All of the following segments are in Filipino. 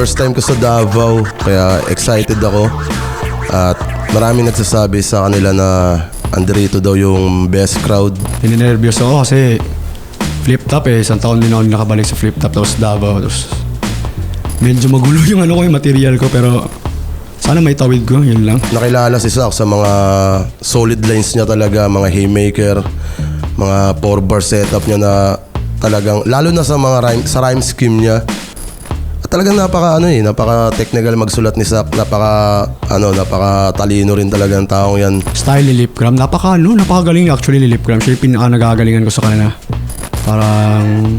First time ko sa Davao, kaya excited ako. At maraming nagsasabi sa kanila na andito daw yung best crowd. Ninenervyos ako kasi flip-top eh. Isang taon din ako nakabalik sa flip-top tapos Davao. Tapos medyo magulo yung yung material ko pero sana may tawid ko, yun lang. Nakilala si Zach sa mga solid lines niya talaga, mga haymaker, mga 4-bar setup niya na talagang, lalo na sa mga rhyme scheme niya. Talagang napaka-technical magsulat ni Zach. Napaka talino rin talaga ang taong yan. Style ni Lipgram, napakagaling actually ni Lipgram. Siya yung pinaka-nagagalingan ko sa kanila. Parang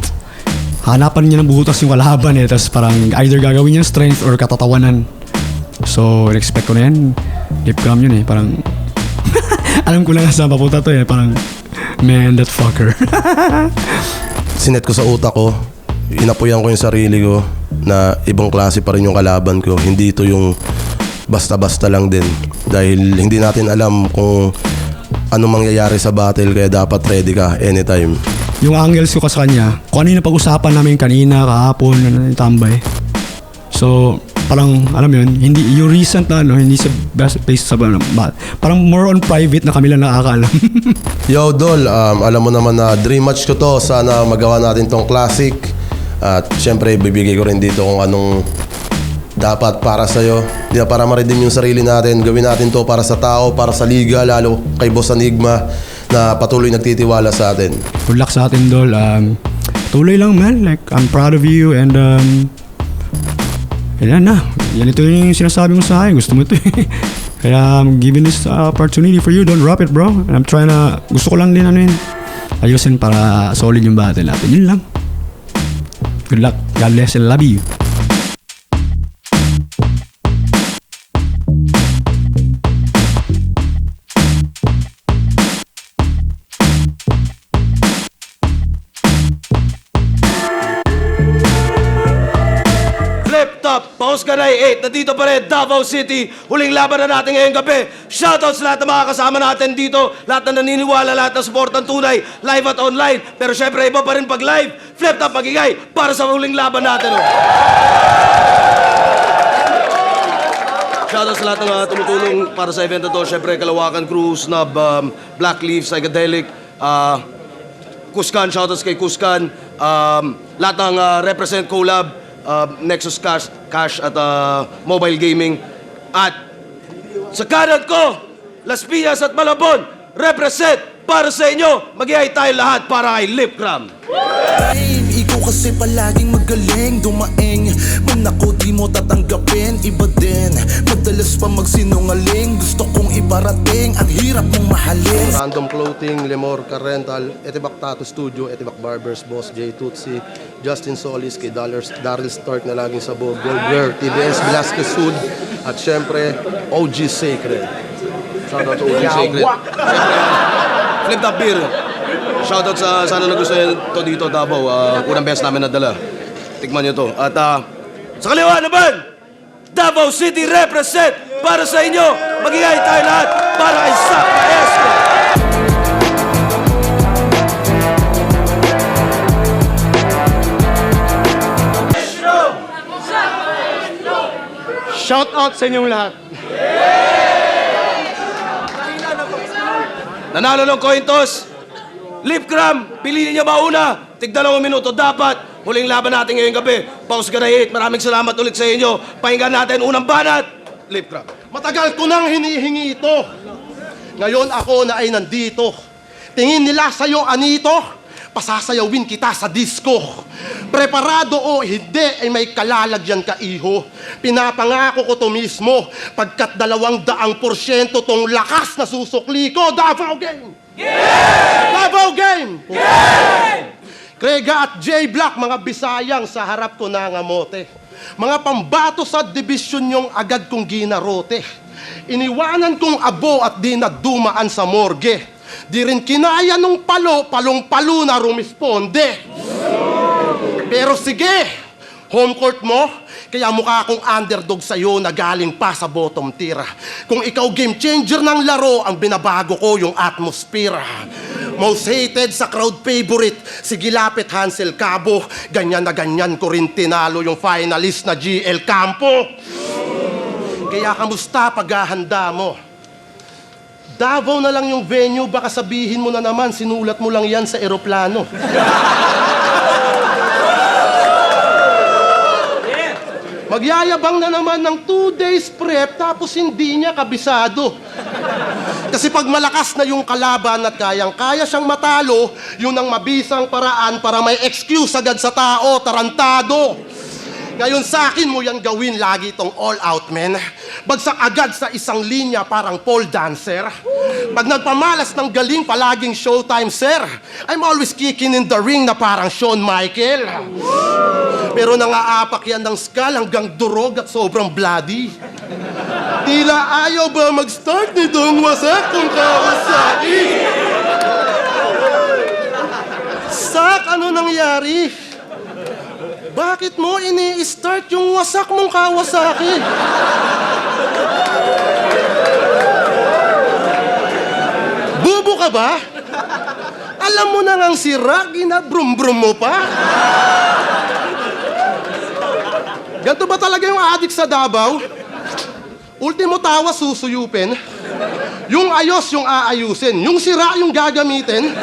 hanapan niya ng buhutas yung kalaban eh. Tapos parang either gagawin niya strength or katatawanan. So, expect ko na yan. Lipgram yun eh. Parang alam ko lang saan papunta to eh. Parang, man, that fucker. Sinet ko sa utak ko, inapuyan ko yung sarili ko na ibang klase pa rin yung kalaban ko. Hindi ito yung basta-basta lang din. Dahil hindi natin alam kung ano mangyayari sa battle, kaya dapat ready ka anytime. Yung angles ko sa kanya, kung ano yung napag-usapan namin kanina, kahapon, tambay. So, parang, alam mo yun, hindi, yung recent na, hindi sa best place sa parang more on private na kami lang nakakaalam. Yo, Dol, alam mo naman na dream match ko to. Sana magawa natin tong classic. At syempre, bibigay ko rin dito kung anong dapat para sa'yo. Di na para ma-redeem yung sarili natin. Gawin natin to para sa tao, para sa liga, lalo kay Boss Enigma na patuloy nagtitiwala sa atin. Good luck sa atin, Dol. Tuloy lang, man. Like, I'm proud of you and yan na. Yan ito yung sinasabi mo sa akin. Gusto mo ito eh. Kaya I'm giving this opportunity for you. Don't drop it, bro. And I'm trying na, gusto ko lang din ayusin para solid yung battle natin. Yun lang. Good luck. God bless and love you. Flip-top, Paus Ganay 8, nandito pa rin, Davao City. Huling laban na natin ngayong gabi. Shoutout sa lahat ng mga kasama natin dito. Lahat na naniniwala, lahat ng support ng tunay, live at online. Pero syempre, iba pa rin pag live. Flip-top magigay para sa huling laban natin. Shoutout sa lahat ng tumutulong para sa event na to. Syempre, Kalawakan Crew, Snub, Black Leaf, Psychedelic, Kuskan, shoutouts kay Kuskan. Lahat ng Represent Collab, Nexus Cash at Mobile Gaming. At sa kanan ko, Las Piñas at Malabon, represent para sa inyo. Mag-iay tayo lahat para kay Lipgram. Ikaw kasi palaging magaling, dumaing. Man ako di mo tatanggapin, iba din. Madalas pa magsinungaling, gusto kong ibarating. Ang hirap mong mahalin. Random Clothing, Lemorca Rental, Etibak Tattoo Studio, Etibak Barbers, Boss J Tutsi, Justin Solis, kay Daryl Stark na laging sabog, Goldwear, TBS, Velasquez Food, at syempre, OG Sacred. Shoutout sa OG Sacred. Flip-top beer. Shoutout sa sana nagustuhan to dito, Davao. Unang best namin nadala. Tikman nyo to. At sa kaliwa naman, Davao City represent para sa inyo. Magigay tayo lahat para kay Zach Maestro. Shout out sa inyong lahat. Nanalo ng coin toss. Lipgram, piliin niya ba una? Tig-2 minuto dapat. Huling laban natin ngayong gabi. Paus Ganay 8, maraming salamat ulit sa inyo. Pakinggan natin unang banat. Lipgram. Matagal ko nang hinihingi ito. Ngayon ako na ay nandito. Tingin nila sa'yo, Anito, pasasayawin kita sa disco. Preparado o hindi ay may kalalagyan ka, iho. Pinapangako ko to mismo, pagkat 200% tong lakas na susukli ko. Davao Game! Yeah! Davao Game! Yeah! Krega at J Black, mga Bisayang sa harap ko nangamote. Mga pambato sa dibisyon yung agad kong ginarote. Iniwanan kong abo at di nagdumaan sa morgue. Di rin kinaya nung palong-palo na rumisponde. Pero sige, home court mo, kaya mukha akong underdog sa'yo na galing pa sa bottom tier. Kung ikaw game changer ng laro, ang binabago ko yung atmosphere. Most hated sa crowd favorite. Sige lapit Hansel Cabo. Ganyan na ganyan ko rin tinalo yung finalist na GL Campo. Kaya kamusta paghahanda mo? Davao na lang yung venue, baka sabihin mo na naman, sinulat mo lang yan sa eroplano. Magyayabang na naman ng 2 days prep tapos hindi niya kabisado. Kasi pag malakas na yung kalaban at kayang-kaya siyang matalo, yun ang mabisang paraan para may excuse agad sa tao, tarantado. Ngayon sa akin mo yan gawin lagi itong all-out, men. Bagsak agad sa isang linya parang pole dancer. Pag nagpamalas ng galing, palaging showtime, sir. I'm always kicking in the ring na parang Shawn Michael. Pero nangaapak yan ng skull hanggang durog at sobrang bloody. Tila ayaw ba mag-start nitong wasak kung Kawasaki? Sak, ano nangyari? Bakit mo ini-start yung wasak mong Kawasaki? Bubo ka ba? Alam mo na ngang si Rock, ginabrum-brum mo pa? Ganito ba talaga yung adik sa Davao? Ultimo tawa susuyupin. Yung ayos yung aayusin. Yung sira yung gagamitin.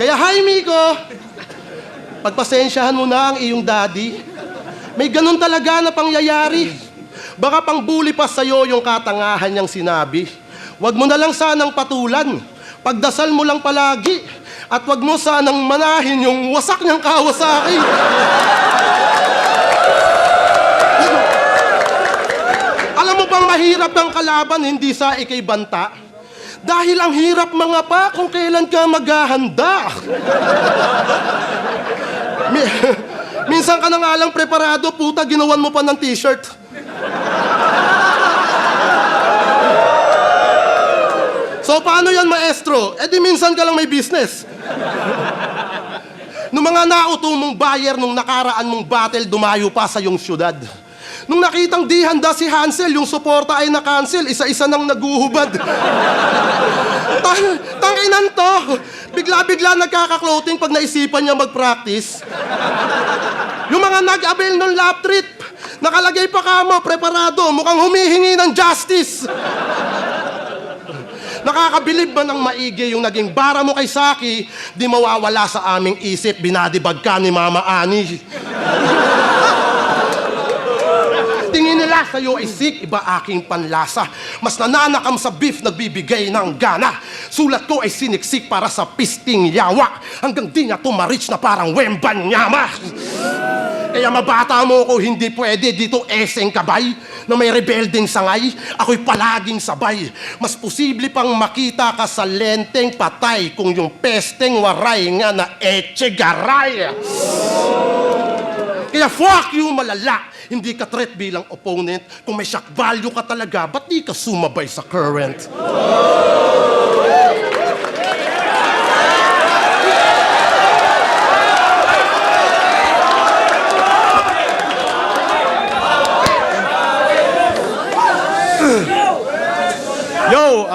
Kaya hi Miko, pagpasensyahan mo na ang iyong daddy. May ganun talaga na pangyayari. Baka pang bully pa sa'yo yung katangahan niyang sinabi. Huwag mo na lang sanang patulan. Pagdasal mo lang palagi. At huwag mo sanang manahin yung wasak niyang Kawasaki. Alam mo bang mahirap ang kalaban, hindi sa ikay banta? Dahil ang hirap mga pa kung kailan ka maghahanda. Minsan ka na nga lang preparado, puta, ginawan mo pa ng t-shirt. So paano yan, maestro? Eh di minsan ka lang may business. Nung mga nauto mong buyer nung nakaraan mong battle, dumayo pa sa iyong syudad. Nung nakitang di handa si Hansel, yung suporta ay na-cancel, isa-isa nang naguhubad. Tanginan to! Bigla-bigla nagkaka-clothing pag naisipan niya mag-practice. Yung mga nag-avail ng lap trip, nakalagay pa kamo, preparado, mukhang humihingi ng justice. Nakakabilib ba ng maigi yung naging bara mo kay Saki, di mawawala sa aming isip, binadibag ka ni Mama Ani. Tingin nila sa'yo ay sick, iba aking panlasa. Mas nananakam sa beef, nagbibigay ng gana. Sulat ko ay siniksik para sa pisting yawa. Hanggang di niya tumarich na parang Wembanyama. Kaya mabata mo ko, hindi pwede dito eseng kabay na may rebelding sangay. Ako'y palaging sabay. Mas posible pang makita ka sa lenteng patay kung yung pesteng waray nga na echegaray. Kaya fuck you, malala. Hindi ka threat bilang opponent. Kung may shock value ka talaga, ba't di ka sumabay sa current? Yo,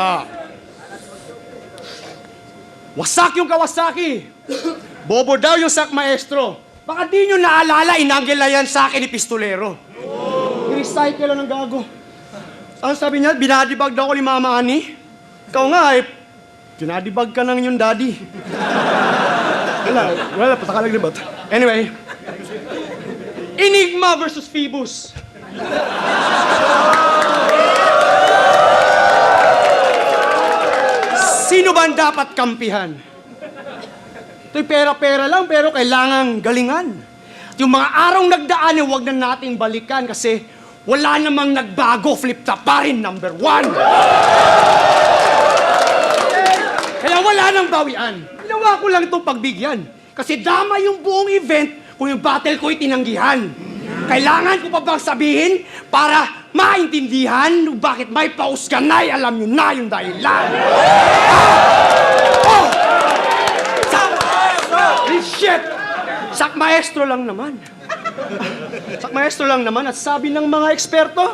wasak yung Kawasaki. Bobo daw yung sak maestro. Baka di nyo naalala, inanggil na yan sa akin ni Pistolero. I-recycle lang ng gago. Ang sabi niya, binadibag daw ko ni Mama Ani. Ikaw nga binadibag ka ng yung daddy. Wala, patakalag libat. Anyway, Enigma versus Phoebus. Sino ba ang dapat kampihan? Ito'y pera-pera lang, pero kailangan galingan. Yung mga arong nagdaan, huwag na nating balikan kasi wala namang nagbago, flip-top pa rin, #1. Kaya wala nang bawian. Ginawa ko lang itong pagbigyan. Kasi dama yung buong event kung yung battle ko'y tinanggihan. Kailangan ko pa bang sabihin para maintindihan bakit may pausganay, alam nyo na yung dahilan. Oh! Shit! Sak maestro lang naman. Sak maestro lang naman at sabi ng mga eksperto,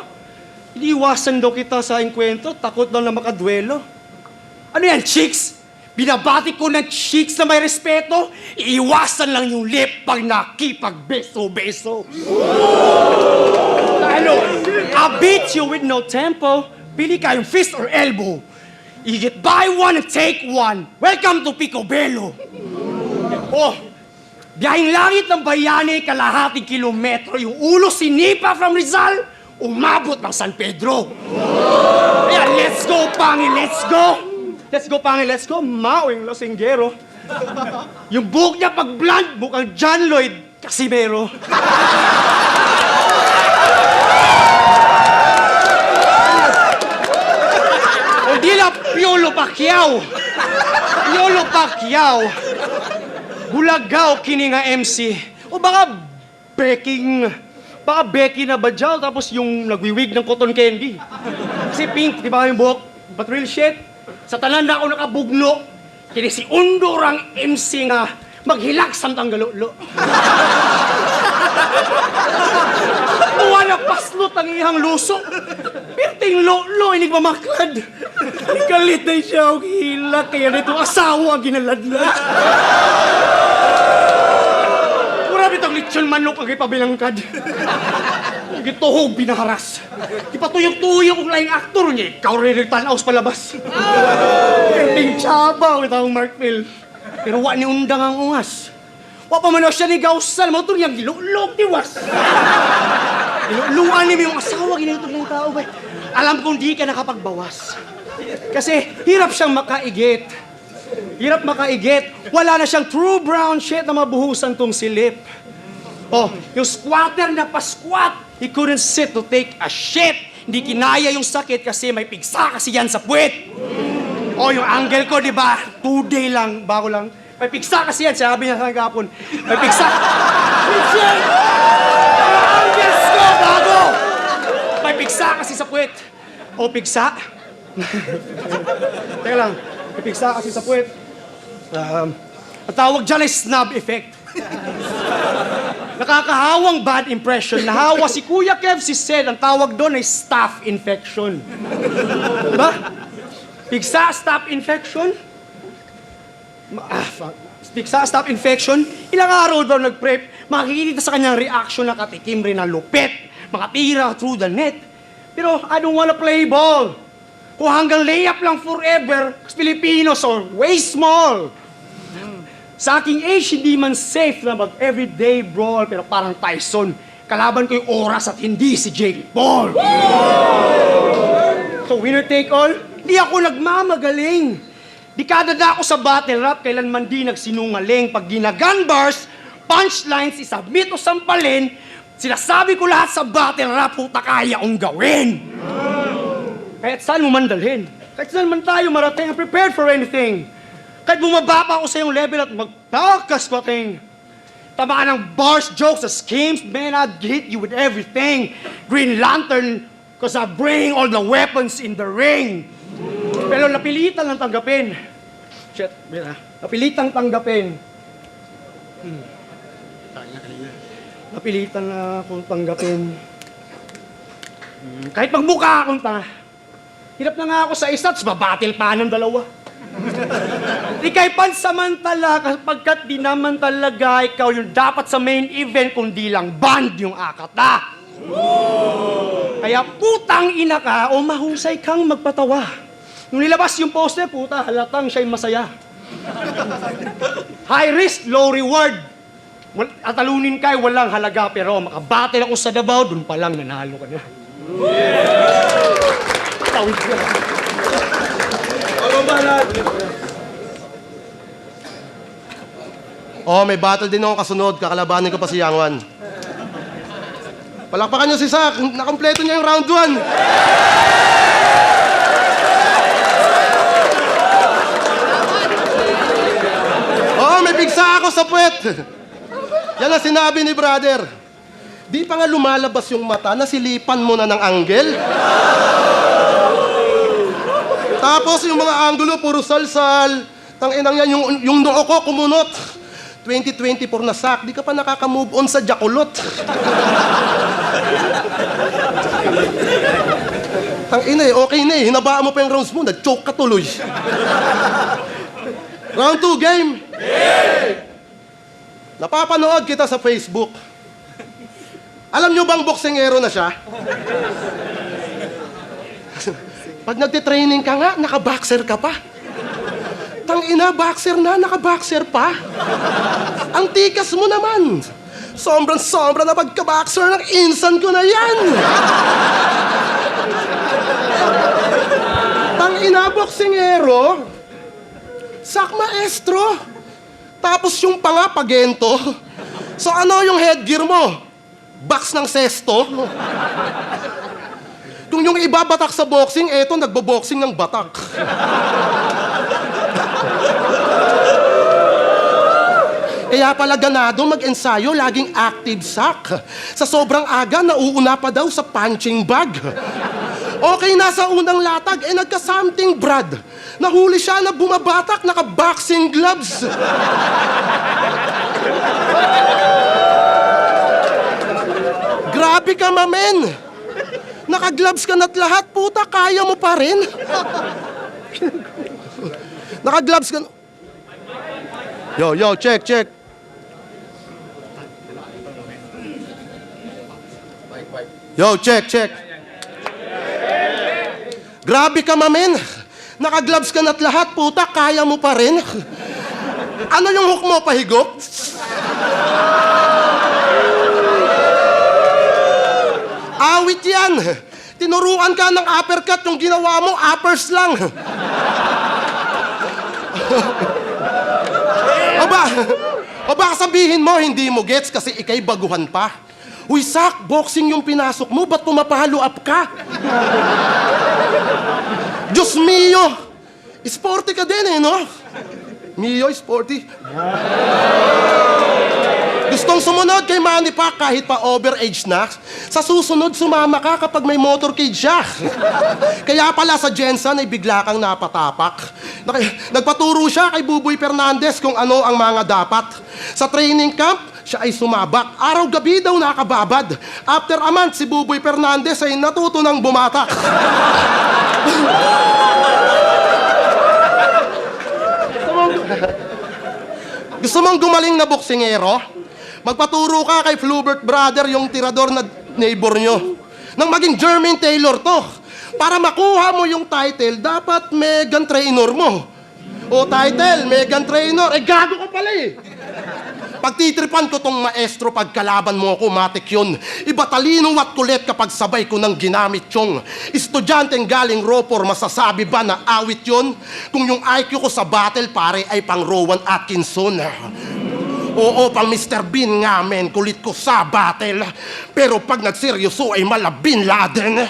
iniiwasan daw kita sa enkwentro, takot daw na makadwelo. Ano yan, chicks? Binabati ko ng chicks na may respeto, iiwasan lang yung lip pag nakipagbeso-beso. Ano? I'll beat you with no tempo. Pili ka yung fist or elbow. You get buy one and take one. Welcome to Picobello. Oh, biyahing langit ng bayani, kalahating kilometro. Yung ulo sinipa from Rizal, umabot ng San Pedro. Ayan, let's go, Pangi, let's go. Let's go, Pangi, let's go. Mawing Losinggero. Yung buhok niya pag blonde, mukhang John Lloyd Casimero. Hindi lang Piolo Pacquiao. Piolo Pacquiao. Bulagaw kini nga MC. O baka Becky na badyaw tapos yung nagwiwig ng cotton candy. Kasi pink, di ba yung buhok? But real shit, sa tanan na ako nakabugno, kini si Undorang MC nga maghilak samtang galulo. Tuwa na paslot ang iyang luso. Pirting lo, inig mamaklad. Ikalit na siya ang hilak, kaya nito asawa ang ginaladlad. Murabi itong lechon manok ang ipabilangkad. Gituhog binaharas. Ipatuyok-tuyok ang laing aktor niya. Ikaw rin nagtanaw sa palabas. Pirting tsabaw itong Mark Phil. Pero wa ni undang ang ungas. Wa pa man siya ni Gausan, mo ito niyang gilulog tiwas. Giluluan niyo yung asawa, ginito ng tao ba? Alam kong di ka nakapagbawas. Kasi hirap siyang makaigit. Hirap makaigit. Wala na siyang true brown shit na mabuhusan tong silip. Oh, yung squatter na pa-squat, he couldn't sit to take a shit. Hindi kinaya yung sakit kasi may pigsa kasi yan sa puwet. Oh, yung angle ko, di ba? 2 day lang, bago lang. May pigsa kasi yan, sabi niya sa hangapon. May pigsa. Shit! Ang angles ko, bago! May pigsa kasi sa puwet. O, pigsa? Teka lang, may pigsa kasi sa puwet. Ang tawag dyan ay snub effect. Nakakahawang bad impression. Nahawa si Kuya Kev, si Sed. Ang tawag doon ay staph infection. Diba? Pigsa, staph infection. Pigsa, staph infection. Ilang araw daw nag-prep. Makikita sa kanyang reaction na katikim rin ng lupit. Makatira through the net. Pero I don't wanna play ball. Kung hanggang layup lang forever, Filipinos are way small. Sa aking age, hindi man safe na mag-everyday brawl, pero parang Tyson. Kalaban ko yung oras at hindi si Jake Paul. So winner take all, di ako nagmamagaling. Dekada na ako sa battle rap, kailanman di nagsinungaling. Pag ginagun bars, punchlines, isubmit o sampalin, sinasabi ko lahat sa battle rap, puta kaya kong gawin. Kahit saan mo man dalhin. Kahit saan man tayo marating, I'm prepared for anything. Kahit bumaba pa ako sa iyong level at magpakas ko ating tamaan ng bars, jokes, schemes, man, I'd hit you with everything. Green Lantern, cause I bring all the weapons in the ring. Pero napilitan lang tanggapin. Shit, mira. Napilitan tanggapin. Napilitan na akong tanggapin. Kahit magbuka akong hirap na nga ako sa isa, tapos babatil pa ng dalawa. Di kay pansamantala kapagkat di naman talaga ikaw yung dapat sa main event kundi lang band yung akata. Kaya putang ina ka o mahusay kang magpatawa. Nung nilabas yung poster, puta, halatang siya'y masaya. High risk, low reward. At talunin kay walang halaga pero makabattle ako sa Davao, dun pa lang nanalo ka na. Tawid ka. Oh, may battle din akong kasunod. Kakalabanin ko pa si Yang Wan. Palakpakan niyo si Sak. Nakompleto niya yung round 1. Oh, may bigsa ako sa puwet. Yan ang sinabi ni brother. Di pa nga lumalabas yung mata, nasilipan mo na ng angle. Tapos yung mga anggulo, puro salsal. Tanginang yan, yung noo ko kumunot. 2024 na Sak, di ka pa nakaka-move on sa Jakulot. Tangina eh, okay na eh. Hinabaan mo pa yung rounds mo, nag-choke ka tuloy. Round 2, game! Napapanood kita sa Facebook. Alam nyo bang boksingero na siya? Pag nagtitraining ka nga, naka-boxer ka pa. Tangina, boxer na, naka-boxer pa. Ang tikas mo naman. Sobrang-sobra na pagka-boxer ng insan ko na yan. Tangina, boksingero. Sak maestro. Tapos yung panga, pagento. So ano yung headgear mo? Box ng sesto? Kung yung iba batak sa boxing, eto nagbo-boxing ng batak. Kaya pala ganado mag-ensayo, laging active sack. Sa sobrang aga, nauuna pa daw sa punching bag. Okay, nasa unang latag, nagka-something Brad. Nahuli siya na bumabatak, naka-boxing gloves. Grabe ka, mamen. Naka-gloves ka na't lahat, puta, kaya mo pa rin. Naka-gloves ka... Yo, check. Yo, check. Grabe ka, mamen. Naka-gloves ka na't lahat, puta, kaya mo pa rin. Ano yung hook mo, pahigop? Awit yan. Tinuruan ka ng uppercut, yung ginawa mo, uppers lang. O baka sabihin mo, hindi mo gets kasi ikay baguhan pa. Uy, Sak, boxing yung pinasok mo, ba't pumapalo up ka? Diyos mio! Sporty ka din eh, no? Mio, sporty. Gustong sumunod kay Manny Pac kahit pa overage na. Sa susunod, sumama ka kapag may motorcade siya. Kaya pala sa Jensen ay bigla kang napatapak. Nagpaturo siya kay Buboy Fernandez kung ano ang mga dapat. Sa training camp, siya ay sumabak. Araw-gabi daw nakababad. After a month, si Buboy Fernandez ay natuto ng bumatak. Gusto mong gumaling na boksingero? Magpaturo ka kay Flubert Brother, yung tirador na neighbor nyo. Nang maging Jermaine Taylor to. Para makuha mo yung title, dapat Megan Trainor mo. O title, Megan Trainor. Gago ka pala eh. Pagtitripan ko tong maestro, pagkalaban mo ako, matik yun. Iba talino at kulit kapag sabay ko nang ginamit yung estudyanteng galing Roper, masasabi ba na awit yun? Kung yung IQ ko sa battle, pare, ay pang Rowan Atkinson. Oo, pang Mr. Bean nga, men, kulit ko sa battle. Pero pag nagseryoso ay mala Bin Laden.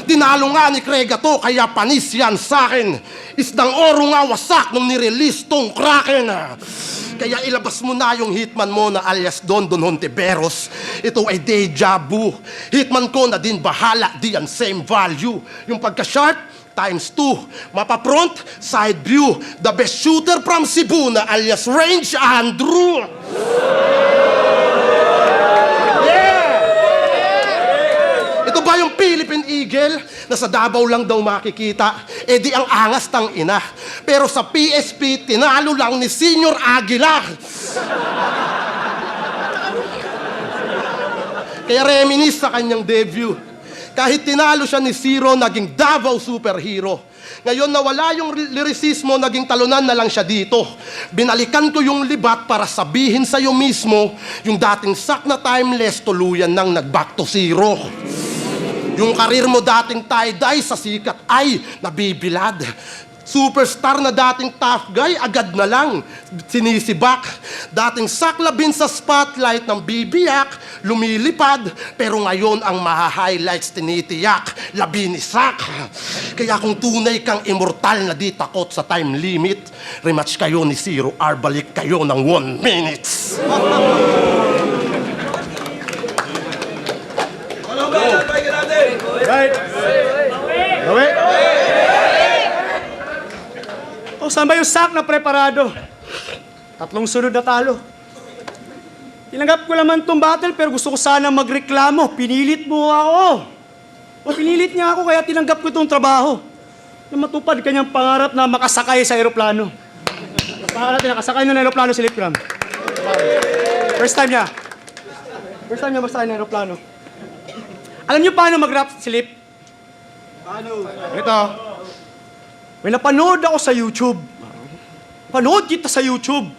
Dinalo nga ni Krega to, kaya panis yan sa'kin. Isdang oro nga wasak nung nirelease tong Kraken. Kaya ilabas mo na yung hitman mo na alias Don Hontiveros. Ito ay deja vu. Hitman ko na din bahala, di yan same value. Yung pagka-sharp, times 2. Mapa-front, side view. The best shooter from Cebu na alias Range Andrew. Yeah! Ito ba yung Philippine Eagle na sa Davao lang daw makikita? Eh di ang angas tang ina. Pero sa PSP, tinalo lang ni Senior Aguilar. Kaya reminis sa kanyang debut. Kahit tinalo siya ni Zero, naging Davao superhero. Ngayon nawala yung lyricismo, naging talunan na lang siya dito. Binalikan ko yung libat para sabihin sa'yo mismo, yung dating sak na timeless, tuluyan nang nag-back to zero. Yung karir mo dating tie-dye sa sikat ay nabibilad. Superstar na dating tough guy, agad na lang sinisibak. Dating saklabin sa spotlight ng bibiyak, lumilipad, pero ngayon ang maha-highlights tinitiyak, labi ni Sak. Kaya kung tunay kang immortal na di takot sa time limit, rematch kayo ni Zero R, balik kayo ng 1 minutes. Right. Gawin. O, saan ba yung Sak na preparado? 3 sunod na talo. Tinanggap ko naman tong battle pero gusto ko sana magreklamo. Pinilit mo ako. O pinilit niya ako kaya tinanggap ko itong trabaho. Na matupad kanyang pangarap na makasakay sa aeroplano. Pangarap niya, nakasakay na ng aeroplano si Lipgram. First time niya. First time niya masakay ng aeroplano. Alam niyo paano mag-rap si Lip? Paano? Ito. May napanood ako sa YouTube. Panood kita sa YouTube.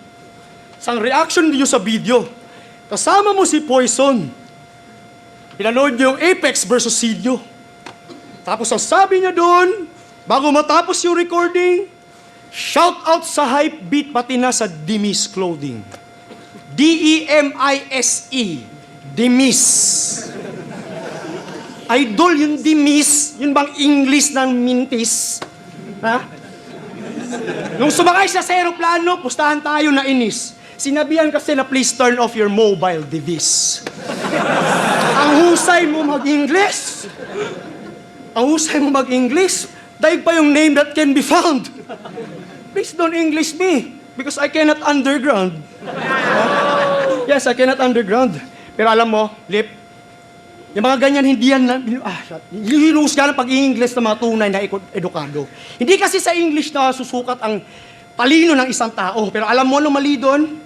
Isang reaction niyo sa video. Kasama mo si Poison. Pinanood niyo yung Apex versus Silio. Tapos ang sabi niya doon, bago matapos yung recording, shout out sa hype beat pati na sa Demise Clothing. D-E-M-I-S-E. Demise. Idol yung Demise. Yun bang English ng mintis? Ha? Nung sumakay siya sa aeroplano, pustahan tayo na inis. Sinabihan kasi na please turn off your mobile device. Ang husay mo mag-English. Ang husay mo mag-English. Daig pa yung name that can be found. Please don't English me. Because I cannot underground. Yes, I cannot underground. Pero alam mo, Lip, yung mga ganyan, hindi yan na, hinuhusga ng pag-i-English ng mga tunay na edukado. Hindi kasi sa English na susukat ang talino ng isang tao. Pero alam mo ano mali doon?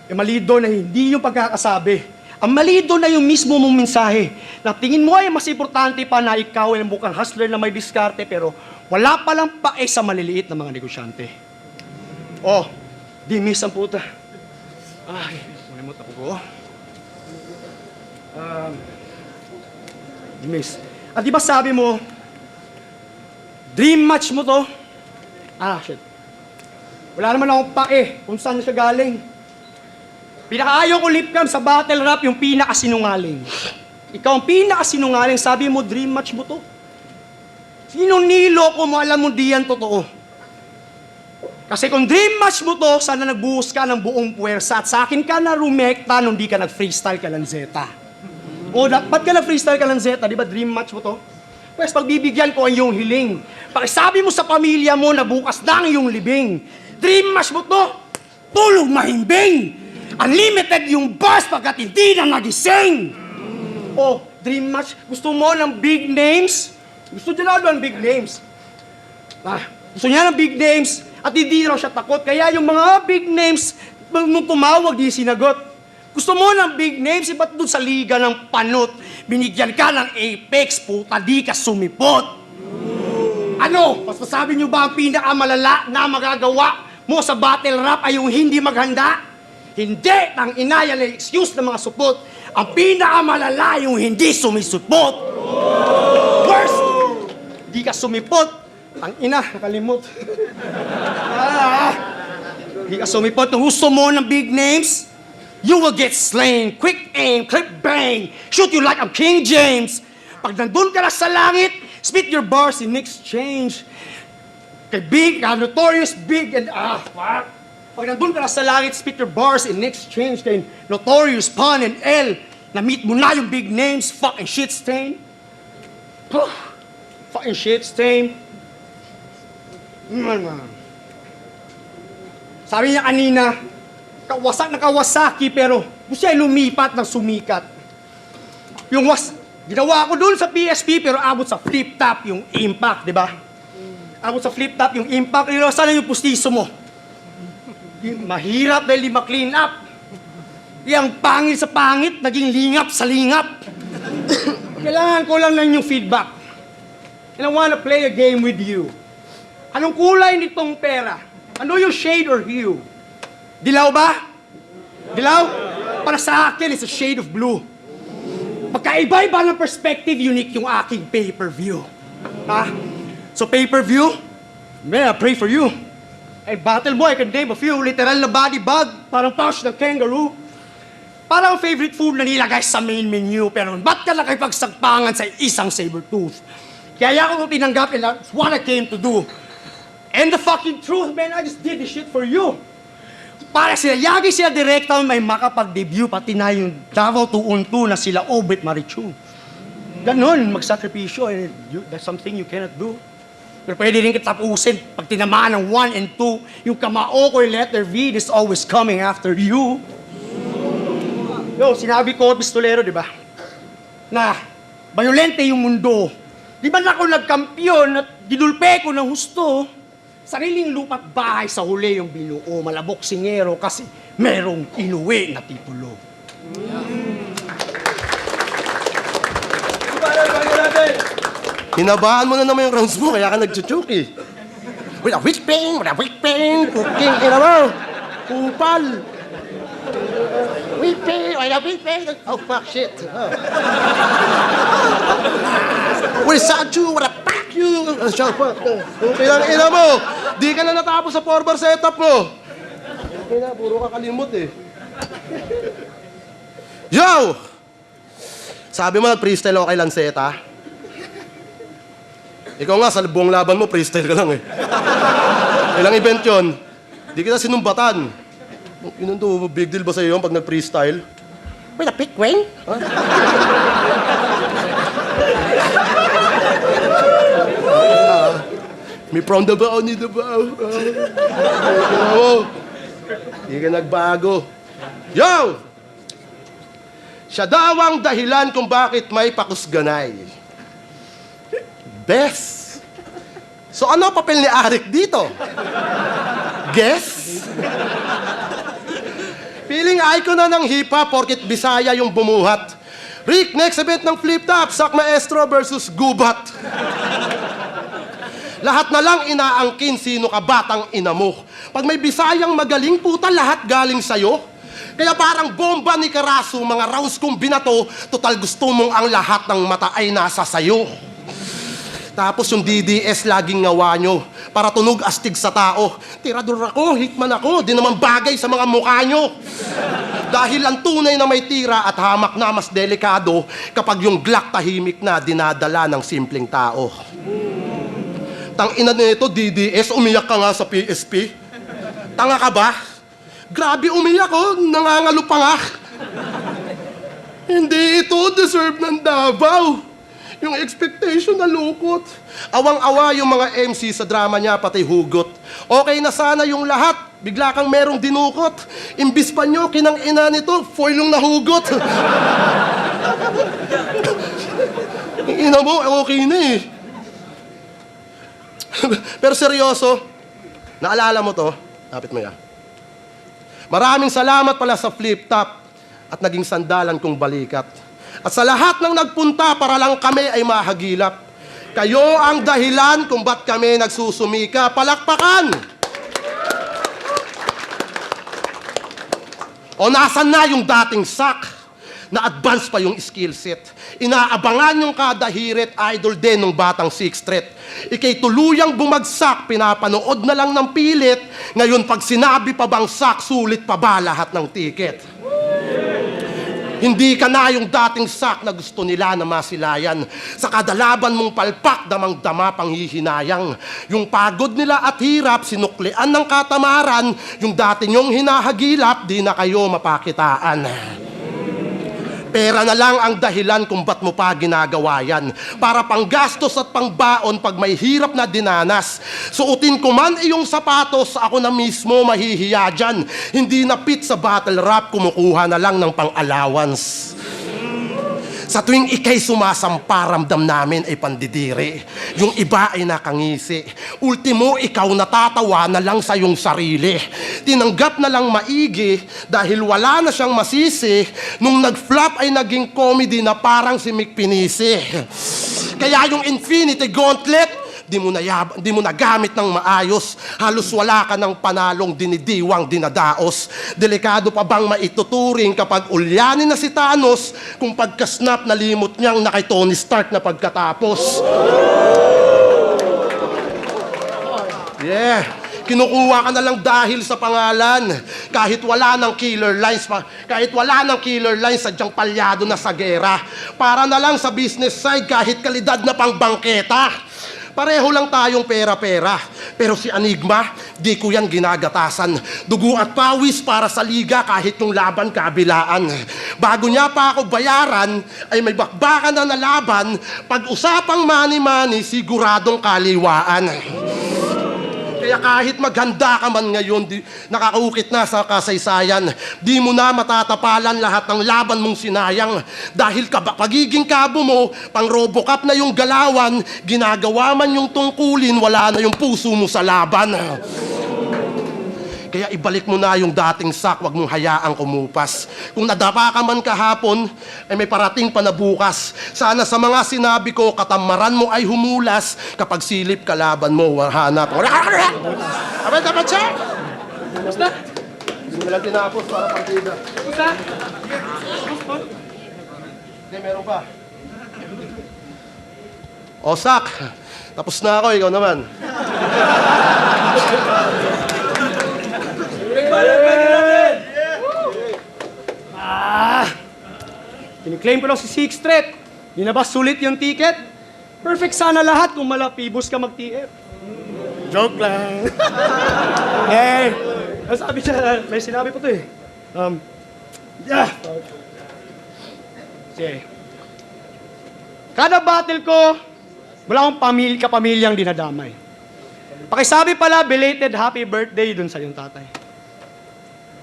Yung mali doon na hindi yung pagkakasabi. Ang mali doon na yung mismo mong mensahe. Na tingin mo ay mas importante pa na ikaw ay mukhang hustler na may diskarte pero wala palang pae sa maliliit na mga negosyante. Oh, Demise ang puta. Ay, malimot ako ko. Demise. At di ba sabi mo, dream match mo to? Shit. Wala naman akong pae kung saan siya galing. Pinakaayaw ko, Lipcam, sa battle rap yung pinakasinungaling. Ikaw ang pinakasinungaling, sabi mo, dream match mo to. Sinong niloko mo, alam mo di yan totoo. Kasi kung dream match mo to, sana nagbuhos ka ng buong puwersa at sa akin ka na rumekta nung di ka nag-freestyle ka lang Zeta. O, ba't ka nag-freestyle ka lang Zeta? Di ba dream match mo to? Pues, pagbibigyan ko ang iyong hiling. Pakisabi mo sa pamilya mo na bukas na ang iyong libing. Dream match mo to, tulog mahimbing. Unlimited yung bus pagkat hindi na nagising. Oh, dream match. Gusto mo ng big names? Gusto niya na ng big names. Gusto niya ng big names at hindi raw siya takot. Kaya yung mga big names, nung tumawag, di sinagot. Gusto mo ng big names, ba't doon sa liga ng panot? Binigyan ka ng Apex, puta, di ka sumipot. Ano? Mas masabi niyo ba ang pinakamalala na magagawa mo sa battle rap ay yung hindi maghanda? Hindi! Tang ina, yan ay excuse ng mga supot. Ang pinakamalala yung hindi sumisupot. Worst! Di ka sumipot. Tang ina, nakalimot. Di ka sumipot. Kung gusto mo ng big names, you will get slain. Quick aim, clip bang. Shoot you like I'm King James. Pag nandun ka na sa langit, spit your bars in exchange. Kay Big, Notorious Big, and fuck. Pag nandun ka na sa langit, spit your bars in exchange kay Notorious, Pun, and L. Na-meet mo na yung big names, fucking shit stain. Fucking shit stain. Sabi niya kanina, kawasak na Kawasaki, pero gusto siya lumipat ng sumikat. Yung ginawa ko dun sa PSP, pero abot sa flip-top yung impact, di ba? Abot sa flip-top yung impact. Sana yung pustiso mo. Mahirap dahil di ma-clean up. Yang pangit sa pangit, naging lingap sa lingap. Kailangan ko lang yung feedback. And I wanna play a game with you. Anong kulay nitong pera? Ano yung shade or hue? Dilaw ba? Dilaw? Para sa akin, it's a shade of blue. Pagkaiba-iba ng perspective, unique yung aking pay-per-view. Ha? So pay-per-view, man, I pray for you. Ay, battle boy, I can name a few. Literal na body bag, parang pouch ng kangaroo. Parang favorite food na nilagay sa main menu. Pero ba't ka nakipagsagpangan sa isang saber tooth? Kaya ako tinanggap and that's what I came to do. And the fucking truth, man, I just did this shit for you. Para sila, yagi sila direkta may makapag-debut, pati na yung Davao 2-on-2 na sila Obit Marichu. Ganon, magsakripisyo. That's something you cannot do. Pero pwede rin kitapusin. Pag tinamaan ng 1 and 2, yung kamao ko yung letter V is always coming after you. Yo, sinabi ko, pistolero, di ba? Na, Bayolente yung mundo. Di ba na ako nagkampiyon at dinulpe ko ng husto? Sariling lupa't bahay sa huli yung binuo, malabok singero kasi merong inuwi na titulo. Hinabahan mo na naman yung rounds mo, kaya ka nagchuchuk eh. Wala whipping, cooking, ina mo. Kupal. Whipping, wala whipping. Oh, fuck, shit. Oh. Wala saju, wala pack you. Shut fuck. Okay lang, ina mo. Di ka na natapos sa 4-bar setup mo. Ina, puro ka kalimot eh. Yo! Sabi mo nag-freestyle ako kay Lanceta. Ikaw nga, sa buong laban mo, freestyle ka lang eh. Ilang event yun? Di kita sinumbatan. Inunto, big deal ba sa'yo yun pag nag-freestyle? Wait a pick, Wayne? Huh? Me from the bow, ni the bow. Di ka nagbago. Yo! Siya daw ang dahilan kung bakit may pakusganay. Bes. So ano ang papel ni Arik dito? Guess? Feeling icon na ng hip-hop porkit Bisaya yung bumuhat. Rick, next event ng Flip Top, Sak Maestro versus Gubat. Lahat na lang inaangkin sino ka batang ina mo. Pag may Bisayang magaling, puta, lahat galing sa'yo. Kaya parang bomba ni Karaso, mga rounds kong binato, total gusto mong ang lahat ng mata ay nasa sayo. Tapos yung DDS laging ngawa nyo, para tunog astig sa tao. Tirador ako, hitman ako, di naman bagay sa mga mukha nyo. Dahil ang tunay na may tira at hamak na mas delikado kapag yung Glock tahimik na dinadala ng simpleng tao. Tang ina nito, DDS, umiyak ka nga sa PSP. Tanga ka ba? Grabe umiyak oh, nangangalo pa nga. Hindi ito deserve ng Davao. Yung expectation na lukot. Awang-awa yung mga MC sa drama niya, pati hugot. Okay na sana yung lahat, bigla kang merong dinukot. Imbis pa nyo, kinang ina nito, foil yung nahugot. Ina mo, okay na eh. Pero seryoso, naalala mo to, lapit mo yan. Maraming salamat pala sa Flip Top at naging sandalan kong balikat. At sa lahat ng nagpunta para lang kami ay mahagilap. Kayo ang dahilan kung ba't kami nagsusumika. Palakpakan! O nasan na yung dating sak? Na-advance pa yung skill set. Inaabangan yung kada hirit, idol din ng batang 6th Street. Ika'y tuluyang bumagsak, pinapanood na lang ng pilit. Ngayon pag sinabi pa bang sak, sulit pa ba lahat ng ticket? Hindi ka na yung dating sak na gusto nila na masilayan. Sa kadalaban mong palpak, damang-dama panghihinayang. Yung pagod nila at hirap, sinuklian ng katamaran. Yung dati nyong hinahagilap, di na kayo mapakitaan. Pera na lang ang dahilan kung ba't mo pa ginagawa yan. Para panggastos at pangbaon pag may hirap na dinanas. Suotin ko man iyong sapatos, ako na mismo mahihiya dyan. Hindi na fit sa battle rap, kumukuha na lang ng pang-allowance. Sa tuwing ikay sumasampa, ramdam namin ay pandidiri. Yung iba ay nakangisi. Ultimo, ikaw natatawa na lang sa iyong sarili. Tinanggap na lang maigi dahil wala na siyang masisi. Nung nag-flop ay naging comedy na parang si Mick Pinisi. Kaya yung Infinity Gauntlet, di mo na gamit ng maayos. Halos wala ka ng panalong dinidiwang dinadaos. Delikado pa bang maituturing kapag ulyanin na si Thanos kung pagka-snap na limot niyang na kay Tony Stark na pagkatapos? Yeah. Kinukuha ka na lang dahil sa pangalan. Kahit wala ng killer lines, sadyang palyado na sa gera. Para na lang sa business side, kahit kalidad na pang bangketa. Pareho lang tayong pera-pera. Pero si Enigma, di ko yan ginagatasan. Dugo at pawis para sa liga kahit yung laban kabilaan. Bago niya pa ako bayaran, ay may bakbakan na laban. Pag usapang money-money, siguradong kaliwaan. Kaya kahit maghanda ka man ngayon, nakakaukit na sa kasaysayan, di mo na matatapalan lahat ng laban mong sinayang. Dahil pagiging kabo mo, pang Robocop na yung galawan, ginagawa man yung tungkulin, wala na yung puso mo sa laban. Kaya ibalik mo na yung dating sak, wag mong hayaang kumupas. Kung nadapa ka man kahapon, ay may parating pa na bukas. Sana sa mga sinabi ko, katamaran mo ay humulas kapag silip kalaban mo, hanap. Abay, dapat siya! Basta? Hindi mo lang tinapos para partida. Basta? Hindi, meron pa. O, sak! Tapos na ako, ikaw naman. Kiniklaim ko lang si Sixth Street. Di na ba sulit yung ticket? Perfect sana lahat kung malapibos ka mag-TF. Joke lang. Eh, ang sabi niya, may sinabi po to eh. Yeah. Sige. Kada battle ko, wala akong kapamilyang dinadamay. Pakisabi pala, belated happy birthday dun sa iyong tatay.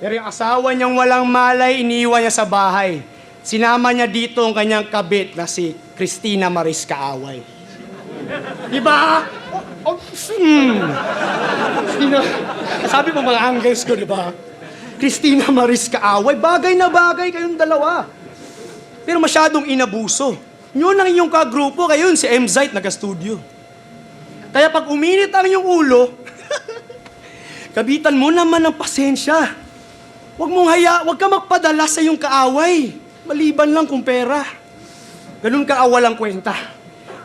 Pero yung asawa niyang walang malay, iniiwan niya sa bahay. Sinama niya dito ang kanyang kabit na si Christina Maris Kaaway. Diba? Christina, sabi mo mga angles ko, diba? Christina Maris Kaaway, bagay na bagay kayong dalawa. Pero masyadong inabuso. Yun ang inyong kagrupo, kayo si M-Zite nag-studio. Kaya pag uminit ang iyong ulo, kabitan mo naman ng pasensya. Huwag ka magpadala sa iyong kaaway. Maliban lang kung pera. Ganun ka awalang kwenta.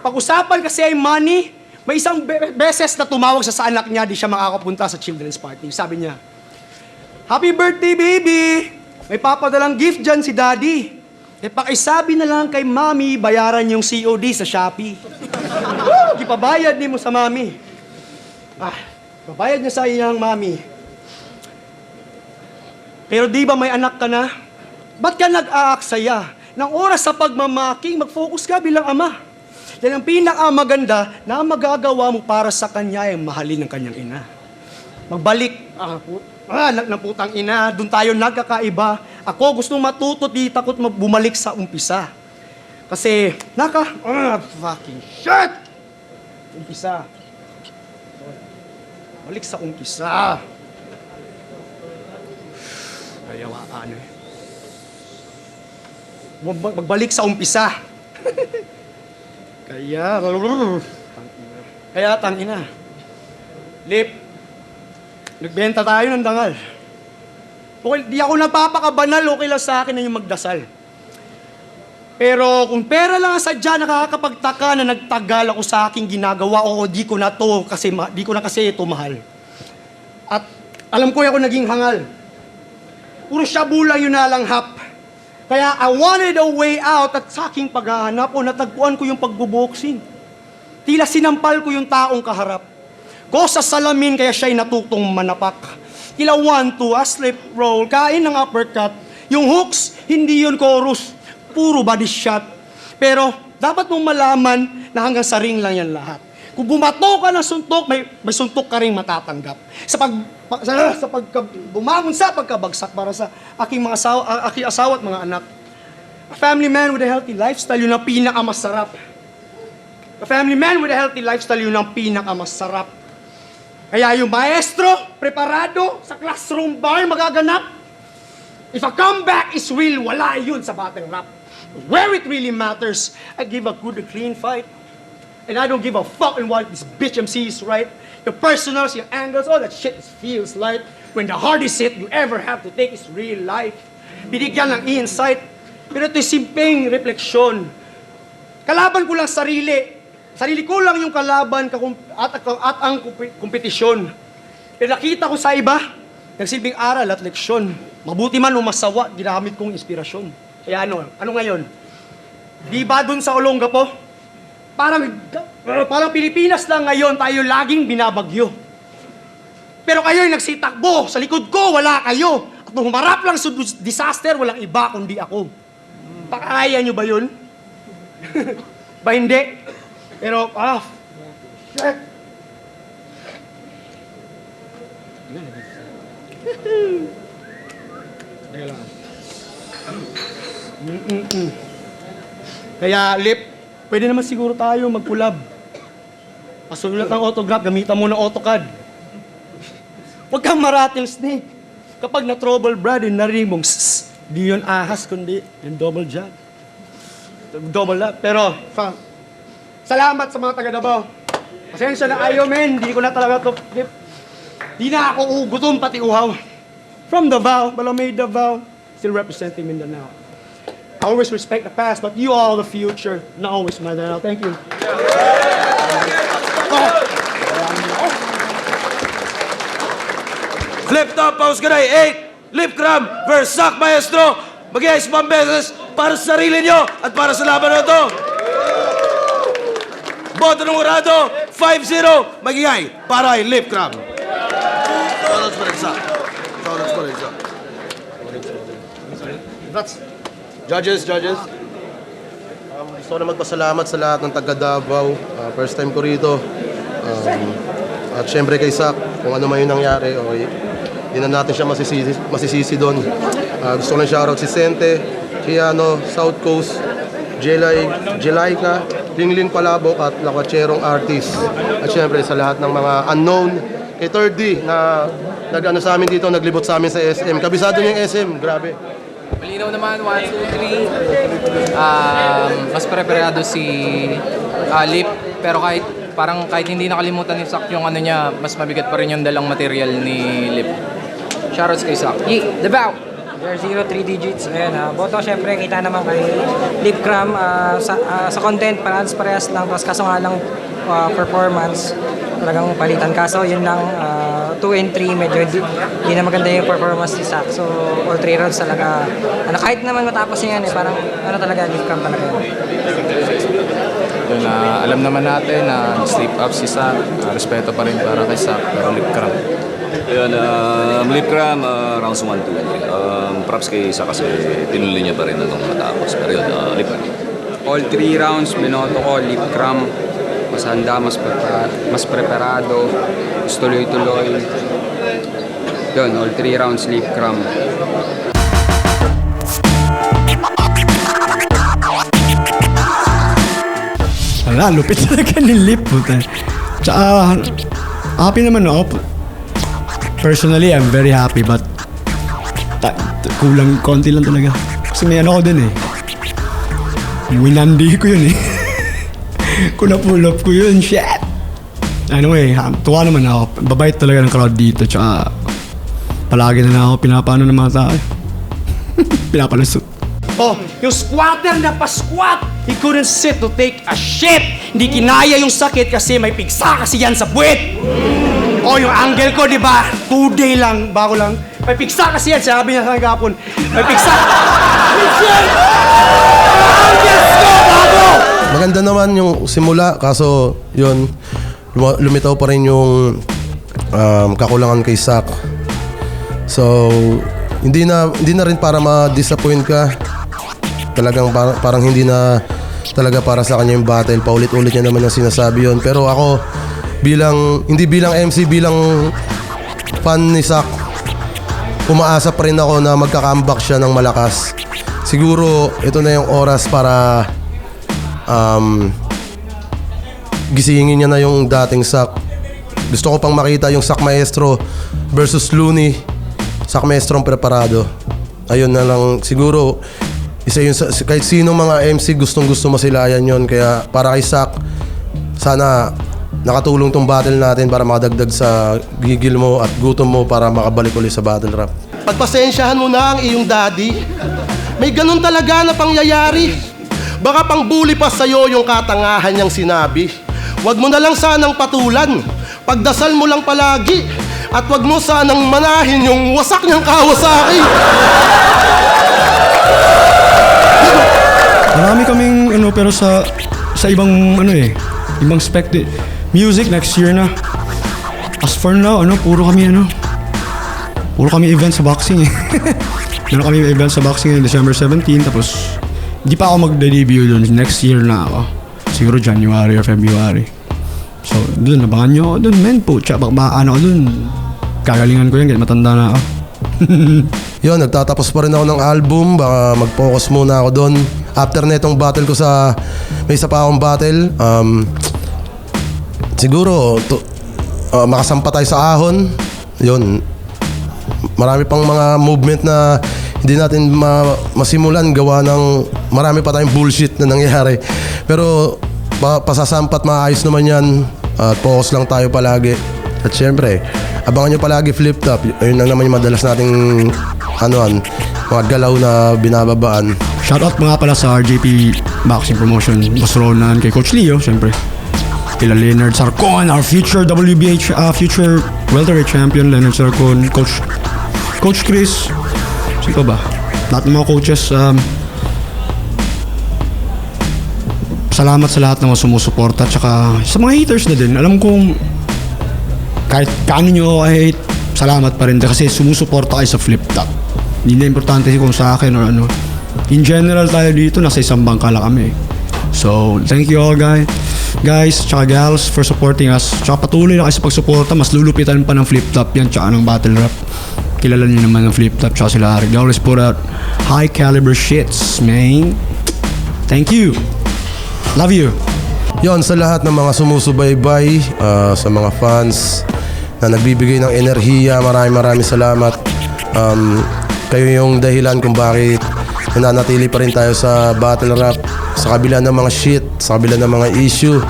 Pag-usapan kasi ay money, may isang beses na tumawag sa anak niya, di siya makakapunta sa children's party. Sabi niya, "Happy birthday, baby! May papadalang gift dyan si daddy. Eh, pakisabi na lang kay mami, bayaran yung COD sa Shopee." Woo! Ipabayad ni mo sa mami. Pabayad niya sa iyang mami. Pero di ba may anak ka na? Ba't ka nag-aaksaya? Ng oras sa pagmamaking, mag-focus ka bilang ama. Dahil ang pinakamaganda na magagawa mo para sa kanya ay mahalin ng kanyang ina. Magbalik. Ng putang ina, doon tayo nagkakaiba. Ako gustong matuto, di takot bumalik sa umpisa. Kasi, fucking shit! Umpisa. Balik sa umpisa. Kaya magbalik sa umpisa. Kaya tangina. Lip, nagbenta tayo ng dangal. Okay, di ako napapakabanal, okay lang sa akin na yung magdasal. Pero kung pera lang ang sadya, nakakapagtaka na nagtagal ako sa aking ginagawa o di ko na kasi ito mahal. At alam ko ako naging hangal. Puro shabu lang yun nalanghap. Kaya I wanted a way out at sa aking paghahanap o natagpuan ko yung pagbuboxing. Tila sinampal ko yung taong kaharap. Ko sa salamin kaya siya'y natutong manapak. Tila 1-2, slip roll, kain ng uppercut. Yung hooks, hindi yun chorus. Puro body shot. Pero dapat mong malaman na hanggang sa ring lang yan lahat. Kung bumato ka ng suntok, may suntok ka rin matatanggap. Bumangon sa pagkabagsak para sa aking asawa at mga anak. A family man with a healthy lifestyle, yun ang pinakamasarap. A family man with a healthy lifestyle, yun ang pinakamasarap. Kaya yung maestro, preparado, sa classroom bar, magaganap. If a comeback is real, wala yun sa battle rap. Where it really matters, I give a good, clean fight. And I don't give a fuck in what this bitch MC is right. Your personals, your angles, all that shit feels light. When the hardest hit you ever have to take is real life. Binigyan ng insight. Pero ito'y simpleng refleksyon. Kalaban ko lang sarili. Sarili ko lang yung kalaban at ang kompetisyon. Pero nakita ko sa iba, nagsilbing aral at leksyon. Mabuti man o masawa, ginamit kong inspirasyon. Kaya ano ngayon? Di ba dun sa Olongapo? Parang Pilipinas lang ngayon tayo laging binabagyo. Pero kayo'y nagsitakbo. Sa likod ko, wala kayo. At nung humarap lang sa disaster, walang iba kundi ako. Pakaya nyo ba yun? Ba hindi? Pero, shit. Kaya, Lip, pwede naman siguro tayo mag-collab. Pasulat ng autograph, gamitan mo ng AutoCAD. Huwag kang ma-rattlesnake. Kapag na-trouble, brad, yung narinig mong sss, di yun ahas, kundi yung double jab. Double lap. Pero, salamat sa mga taga-Davao. Pasensya na ayaw, men. Di ko na talaga to, Lip. Di na ako gutom, pati uhaw. From Davao, Balomay, Davao, still representing Mindanao. I always respect the past, but you are the future. Not always Mindanao. Thank you. Flip top, pause ka na 8. Lip cram versus Sak Maestro. Mag-iayos pang beses para sa sarili nyo at para sa laban na ito. Boto ng urado, 5-0. Mag-iay para ay lip cram. Shoutouts pa rin, Sak. Shoutouts pa rin, Sak. Judges. Gusto ko na magpasalamat sa lahat ng taga Davao. First time ko rito. At syempre kay Sak, kung ano man yung nangyari, okay. Hindi na natin siya masisisi doon. Gusto ko lang shoutout si Sente, Kiano, South Coast, Jelaika, Lingling Palabok at Lakwacherong Artist. At syempre sa lahat ng mga unknown, kay 3D na nag-ano sa amin dito, naglibot sa amin sa SM. Kabisado niya yung SM, grabe. Malinaw naman, 1, 2, 3. Mas preparado si Lip, pero kahit hindi nakalimutan ni Sak yung ano niya, mas mabigat pa rin yung dalang material ni Lip. Shoutouts kay Sak. Davao! There's 0, 3 digits. Ayan, boto syempre kita naman kay Lip Cram. Sa content, parehas lang. Tapos kaso nga lang performance, talagang palitan. Kaso yun lang, 2 and 3, medyo hindi na maganda yung performance ni Sak. So, all 3 rounds talaga. Kahit naman matapos yan, parang talaga, Lip Cram talaga yun. Yun, alam naman natin na slip up si Sak. Respeto pa rin para kay Sak, pero Lip Cram. Yun, Lip Cram, rounds 1, 2, and 3. Props kay Isa kasi tinuloy niya pa rin hanggang matapos. Pero yun, Lip Cram. All 3 rounds, binoto ko, Lip Cram. Mas handa, mas preparado, mas tuloy-tuloy. Yun, all 3 rounds, Lip Cram. Wala, lupit talaga ni Lip. Puta. Tsaka, happy naman ako. Personally, I'm very happy, but kulang konti lang talaga. Kasi may ano ko din eh. Winandi ko yun eh. Kung na-pull up ko yun, shit! Anyway, tuwa naman ako. Babait talaga ng crowd dito, tsaka palagi na ako pinapano ng mga tao. Pinapalusot. Oh, yung squatter na pa-squat, he couldn't sit to take a shit. Hindi kinaya yung sakit kasi may pigsa kasi yan sa puwet. Oh, yung angle ko, di ba? 2 day lang, bago lang. May pigsa kasi yan, sabi niya sa hangapon. May pigsa. Angles ko, bago! Maganda naman yung simula, kaso yun, lumitaw pa rin yung kakulangan kay Sak. So, hindi na rin para ma-disappoint ka. Talagang parang hindi na talaga para sa kanya yung battle. Paulit-ulit niya naman ang sinasabi yun. Pero ako, hindi bilang MC, bilang fan ni Sak, umaasa pa rin ako na magka-comeback siya ng malakas. Siguro, ito na yung oras para gisingin niya na yung dating Sak. Gusto ko pang makita yung Sak Maestro versus Looney. Sak Maestro ang preparado. Ayun na lang. Siguro, isa yun kahit sinong mga MC gustong-gusto masilayan yun. Kaya para kay Sak, sana nakatulong tong battle natin para makadagdag sa gigil mo at gutom mo para makabalik ulit sa battle rap. Pagpasensyahan mo na ang iyong daddy. May ganun talaga na pangyayari. Baka pang bully pa sa'yo yung katangahan niyang sinabi. Huwag mo na lang sanang patulan. Pagdasal mo lang palagi. At huwag mo sanang manahin yung wasak niyang Kawasaki. Marami kaming pero sa ibang ibang music next year na. As for now, puro kami event sa boxing eh. Meron kami event sa boxing December 17, tapos hindi pa ako magde-debut doon. Next year na ako. Siguro January or February. So, doon, abangan nyo ako doon, men po. Tsaka baka ako doon. Kagalingan ko yan, kahit matanda na ako. Yun, nagtatapos pa rin ako ng album. Baka mag-focus muna ako doon. After netong battle ko may isa pa akong battle. Siguro, makasampa tayo sa ahon. Yun. Marami pang mga movement na hindi natin masimulan gawa ng marami pa tayong bullshit na nangyayari. Pero pasasampat maayos naman yan. At focus lang tayo palagi. At syempre, abangan nyo palagi Flip Top. Ayun lang naman yung madalas nating mga galaw na binababaan. Shoutout mga pala sa RJP Boxing Promotion. Boss Ronan, kay Coach Leo, syempre. Kila Leonard Sarcon, our future WBH, future welterweight champion, Leonard Sarcon, Coach Chris. Sino ba? Lahat ng mga coaches, salamat sa lahat ng mga sumusuporta. Tsaka sa mga haters na din. Alam kong kahit kaano nyo ay salamat pa rin kasi sumusuporta kayo sa Flip Top. Hindi na importante kung sa akin or ano. In general tayo dito, nasa isang bangka lang kami. So, thank you all guys, tsaka gals for supporting us. Tsaka patuloy na kayo sa pagsuporta. Mas lulupitan pa ng Flip Top yan, tsaka ng Battle Rap. Kilala niyo naman ng Flip Top, tsaka sila Arik. They always put out high caliber shits, man. Thank you. Love you. Yon, sa lahat ng mga sumusubaybay, sa mga fans na nagbibigay ng enerhiya, maraming salamat. Kayo yung dahilan kung bakit nananatili pa rin tayo sa battle rap, sa kabila ng mga shit, sa kabila ng mga issue.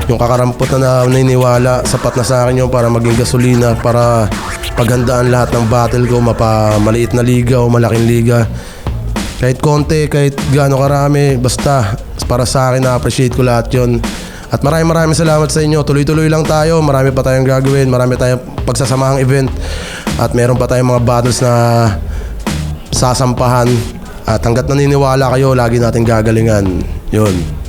Yung kakarampot na naniniwala, sapat na sa akin yun para maging gasolina, para paghandaan lahat ng battle ko, maliit na liga o malaking liga. Kahit konti, kahit gaano karami, basta para sa akin, na-appreciate ko lahat yun. At maraming salamat sa inyo. Tuloy-tuloy lang tayo. Marami pa tayong gagawin. Marami tayong pagsasamahang event. At meron pa tayong mga battles na sasampahan. At hanggat naniniwala kayo, lagi natin gagalingan. Yun.